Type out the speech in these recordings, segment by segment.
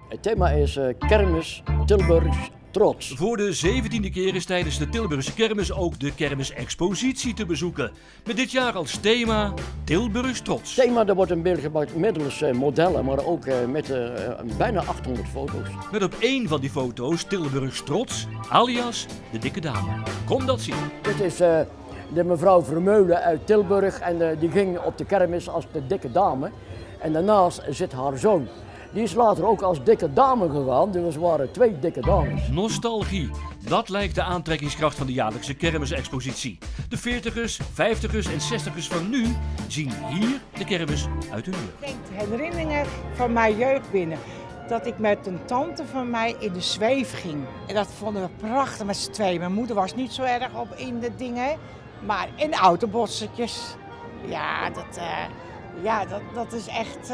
Het thema is kermis Tilburgs trots. Voor de 17e keer is tijdens de Tilburgse kermis ook de kermisexpositie te bezoeken. Met dit jaar als thema Tilburgs trots. Het thema dat wordt in beeld gebracht middels modellen, maar ook met bijna 800 foto's. Met op één van die foto's Tilburgs trots, alias de dikke dame. Kom dat zien. Dit is de mevrouw Vermeulen uit Tilburg en die ging op de kermis als de dikke dame. En daarnaast zit haar zoon. Die is later ook als dikke dame gegaan, dus er waren 2 dikke dames. Nostalgie, dat lijkt de aantrekkingskracht van de jaarlijkse kermisexpositie. De 40ers, 50ers en 60ers van nu zien hier de kermis uit hun jeugd. Brengt herinneringen van mijn jeugd binnen. Dat ik met een tante van mij in de zweef ging. En dat vonden we prachtig met z'n tweeën. Mijn moeder was niet zo erg op in de dingen, maar in de autobossetjes. Ja, dat is echt...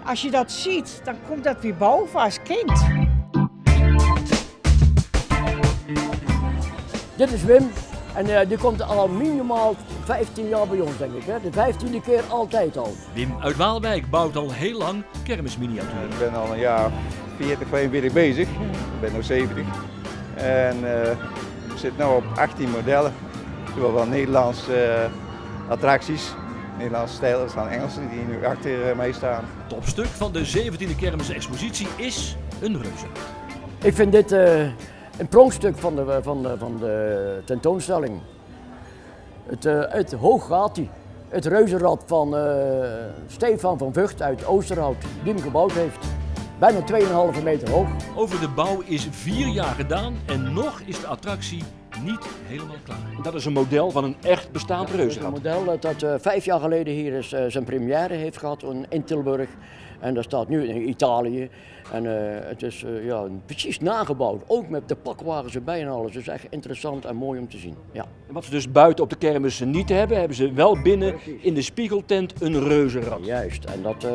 Als je dat ziet, dan komt dat weer boven als kind. Dit is Wim en die komt al minimaal 15 jaar bij ons, denk ik. Hè? De 15e keer altijd al. Wim uit Waalwijk bouwt al heel lang kermisminiaturen. Ik ben al een jaar 40, 45 bezig. Ik ben nu 70. En ik zit nu op 18 modellen. Zowel wel Nederlandse attracties. Nederlandse stijl, er staan Engelsen die nu achter mij staan. Topstuk van de 17e kermisexpositie is een reuzenrad. Ik vind dit een pronkstuk van de tentoonstelling. Het hoog gaat hij. Het reuzenrad van Stefan van Vught uit Oosterhout, die hem gebouwd heeft. Bijna 2,5 meter hoog. Over de bouw is 4 jaar gedaan en nog is de attractie niet helemaal klaar. Dat is een model van een echt bestaand reuzenrad. Een model dat 5 jaar geleden hier is, zijn première heeft gehad in Tilburg. En dat staat nu in Italië. En het is precies nagebouwd, ook met de pakwagens erbij en alles. Dus echt interessant en mooi om te zien. Ja. En wat ze dus buiten op de kermis niet hebben, hebben ze wel binnen in de spiegeltent een reuzenrad. Juist, en dat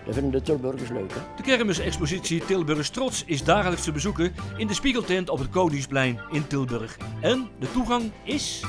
vinden de Tilburgers leuk. Hè? De kermisexpositie Tilburgs Trots is dagelijks te bezoeken in de spiegeltent op het Koningsplein in Tilburg. En de toegang is